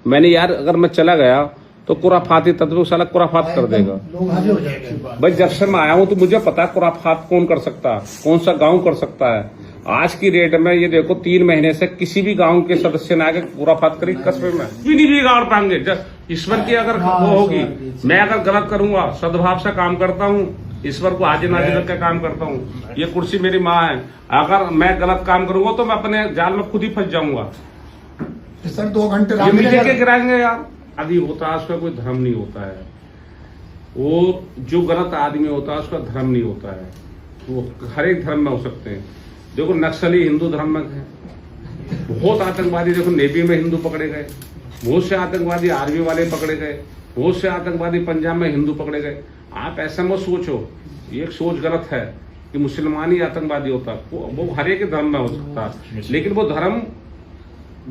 मैंने यार अगर मैं चला गया तो कुराफाती तत्व साला कुराफात कर देगा। भाई जब से मैं आया हूं तो मुझे पता है कुराफात कौन कर सकता है, कौन सा गांव कर सकता है। आज की डेट में ये देखो 3 महीने से किसी भी गांव के सदस्य ने आके कुराफात करी कस्बे में भी नहीं बिगाड़ पाएंगे। ईश्वर की अगर वो होगी, मैं अगर गलत करूंगा सद्भाव से काम करता हूँ, ईश्वर को हाजिर नाजिर रख के काम करता हूँ। ये कुर्सी मेरी माँ है, अगर मैं गलत काम करूंगा तो मैं अपने जाल में खुद ही फंस जाऊंगा। सर 2 घंटे ये के गिराएंगे यार। आदि होता है उसका कोई धर्म नहीं होता है। वो जो गलत आदमी होता है उसका धर्म नहीं होता है। वो हर एक धर्म में हो सकते हैं। देखो नक्सली हिंदू धर्म में है, बहुत आतंकवादी देखो नेवी में हिंदू पकड़े गए, बहुत से आतंकवादी आर्मी वाले पकड़े गए, बहुत से आतंकवादी पंजाब में हिंदू पकड़े गए। आप ऐसा मत सोचो, ये एक सोच गलत है कि मुसलमान ही आतंकवादी होता। वो हर एक धर्म में हो सकता है, लेकिन वो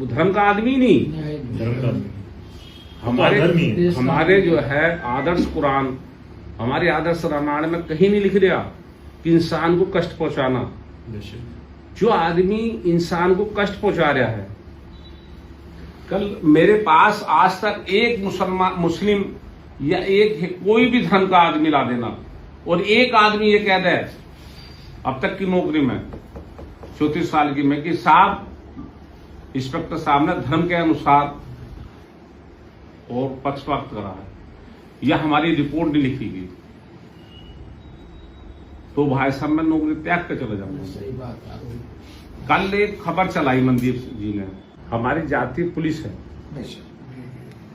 धर्म का आदमी नहीं। हमारे जो है आदर्श कुरान, हमारे आदर्श रामायण में कहीं नहीं लिख दिया कि इंसान को कष्ट पहुंचाना। जो आदमी इंसान को कष्ट पहुंचा रहा है, कल मेरे पास आज तक एक मुस्लिम या एक कोई भी धर्म का आदमी ला देना और एक आदमी ये कह दे अब तक की नौकरी में 34 साल की में कि साहब इंस्पेक्टर साहब ने धर्म के अनुसार और पक्षपात करा है या हमारी रिपोर्ट नहीं लिखी गई, तो भाई साहब मैं नौकरी त्याग कर चले जाऊंगा। सही बात है। कल एक खबर चलाई मनदीप जी ने, हमारी जाति पुलिस है,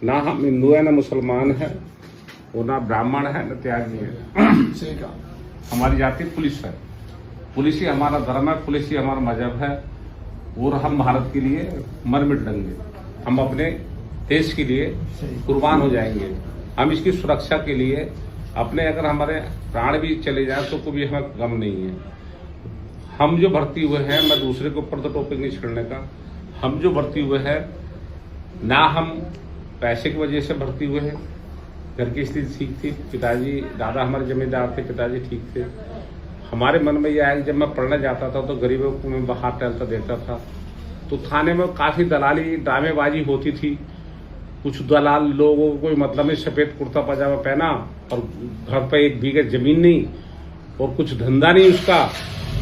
ना हम हिंदू है ना मुसलमान है, वो ना ब्राह्मण है ना त्यागी है। हमारी जाति पुलिस है। पुलिस ही हमारा धर्म है, पुलिस ही हमारा मजहब है और हम भारत के लिए मर मिट देंगे। हम अपने देश के लिए कुर्बान हो जाएंगे। हम इसकी सुरक्षा के लिए अपने अगर हमारे प्राण भी चले जाए तो कोई हमें गम नहीं है। हम जो भर्ती हुए हैं, मैं दूसरे के ऊपर तो टॉपिक नहीं छेड़ने का, हम जो भर्ती हुए हैं ना हम पैसे की वजह से भर्ती हुए हैं। घर की स्थिति ठीक थी, पिताजी दादा हमारे जमींदार थे, पिताजी ठीक थे। हमारे मन में यह आया कि जब मैं पढ़ने जाता था तो गरीबों को मैं बाहर टहलता देखता था, तो थाने में काफी दलाली ड्रामेबाजी होती थी। कुछ दलाल लोगों को कोई मतलब नहीं, सफेद कुर्ता पजामा पहना और घर पे 1 बीघा जमीन नहीं और कुछ धंधा नहीं उसका,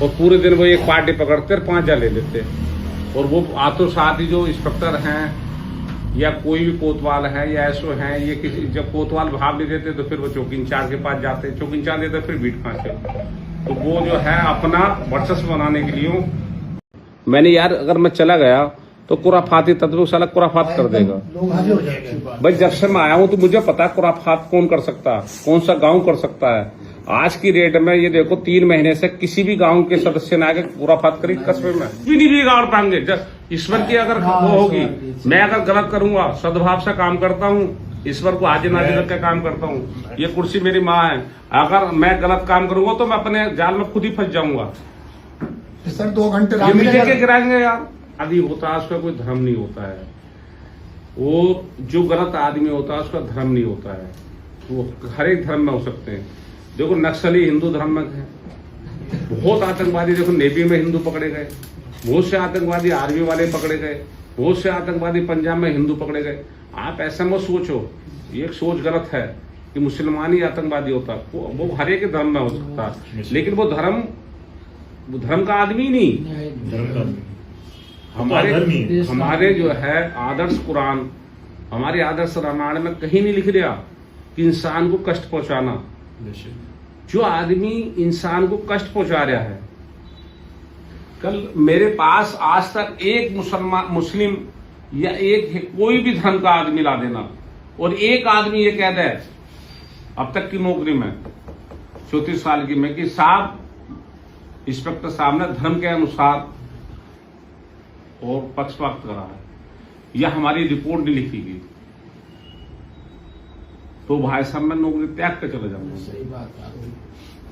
और पूरे दिन वो एक पार्टी पकड़ते और 5 ले लेते। और वो आतो साथ ही जो इंस्पेक्टर हैं या कोई भी कोतवाल है या ऐसो हैं, ये किसी जब कोतवाल भाव नहीं देते तो फिर वो चौकी इंचार्ज के पास जाते, चौकी इंचार्ज देते फिर बीट खाते। तो वो जो है अपना वर्चस्व बनाने के लिए, मैंने यार अगर मैं चला गया तो कुराफाती तत्व साला कुराफात कर देगा। भाई जब से मैं आया हूं तो मुझे पता है कुराफात कौन कर सकता है, कौन सा गांव कर सकता है। आज की डेट में ये देखो 3 महीने से किसी भी गांव के सदस्य ने आके कुराफात करी कस्बे में भी नहीं बिगाड़ पाएंगे। ईश्वर की अगर वो होगी, मैं अगर गलत करूंगा सद्भाव से काम करता हूँ, ईश्वर को हाजिर नाजिर रख के काम करता हूँ। ये कुर्सी मेरी माँ है, अगर मैं गलत काम करूंगा तो मैं अपने जाल में खुद ही फंस जाऊंगा। सर 2 घंटे के गिराएंगे यार। आदि होता है उसका कोई धर्म नहीं होता है। वो जो गलत आदमी होता है उसका धर्म नहीं होता है। वो हर एक धर्म में हो सकते हैं। देखो नक्सली हिंदू धर्म में है, बहुत आतंकवादी देखो नेवी में हिंदू पकड़े गए, बहुत से आतंकवादी आर्मी वाले पकड़े गए, बहुत से आतंकवादी पंजाब में हिंदू पकड़े गए। आप ऐसा मत सोचो, ये एक सोच गलत है कि मुसलमान ही आतंकवादी होता। वो हर एक धर्म में हो सकता है, लेकिन वो धर्म का आदमी नहीं। हमारे जो है आदर्श कुरान, हमारे आदर्श रामायण में कहीं नहीं लिख दिया कि इंसान को कष्ट पहुंचाना। जो आदमी इंसान को कष्ट पहुंचा रहा है, कल मेरे पास आज तक एक मुस्लिम या एक कोई भी धर्म का आदमी ला देना और एक आदमी ये कह दे अब तक की नौकरी में 34 साल की में कि साहब इंस्पेक्टर साहब ने धर्म के अनुसार और पक्षपात करा है या हमारी रिपोर्ट नहीं लिखी गई, तो भाई साहब मैं नौकरी त्याग कर चले जाऊंगा। सही बात है।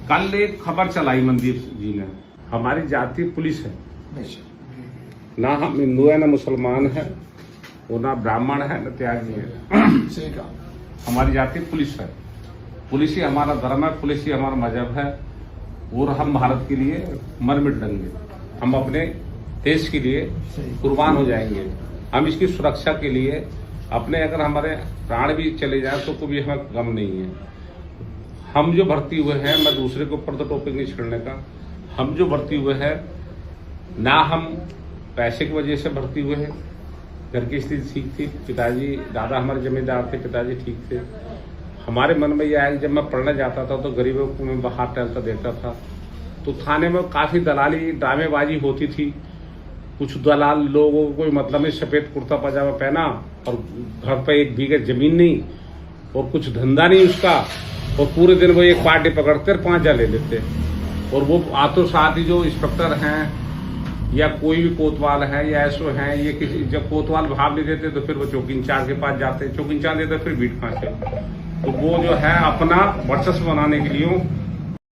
कल एक खबर चलाई मनदीप जी ने, हमारी जाति पुलिस है, ना हम हिंदू है ना मुसलमान है, वो ना ब्राह्मण है ना त्यागी है। हमारी जाति पुलिस है। पुलिस ही हमारा धर्म है, पुलिस ही हमारा मजहब है और हम भारत के लिए मर मिट देंगे। हम अपने देश के लिए कुर्बान हो जाएंगे। हम इसकी सुरक्षा के लिए अपने अगर हमारे प्राण भी चले जाए तो कोई हमें गम नहीं है। हम जो भर्ती हुए हैं, मैं दूसरे के ऊपर तो टॉपिक नहीं छेड़ने का, हम जो भर्ती हुए हैं ना हम पैसे की वजह से भर्ती हुए हैं, घर की स्थिति ठीक थी, पिताजी दादा हमारे जमींदार थे, पिताजी ठीक थे। हमारे मन में यह आया कि जब मैं पढ़ने जाता था तो गरीबों को मैं बाहर टहलता देखता था, तो थाने में काफी दलाली ड्रामेबाजी होती थी। कुछ दलाल लोगों को कोई मतलब नहीं, सफेद कुर्ता पजामा पहना और घर पे एक बीघा जमीन नहीं और कुछ धंधा नहीं उसका, और पूरे दिन वो एक पार्टी पकड़ते और 5 ले लेते, और वो आतो साथ ही जो इंस्पेक्टर हैं या कोई भी कोतवाल है या ऐसो हैं, ये किसी जब कोतवाल भाव नहीं देते तो फिर वो चौकी इंचार्ज के पास जाते, चौकी इंचार्ज देते फिर बीट फांसे। तो वो जो है अपना वर्चस्व बनाने के लिए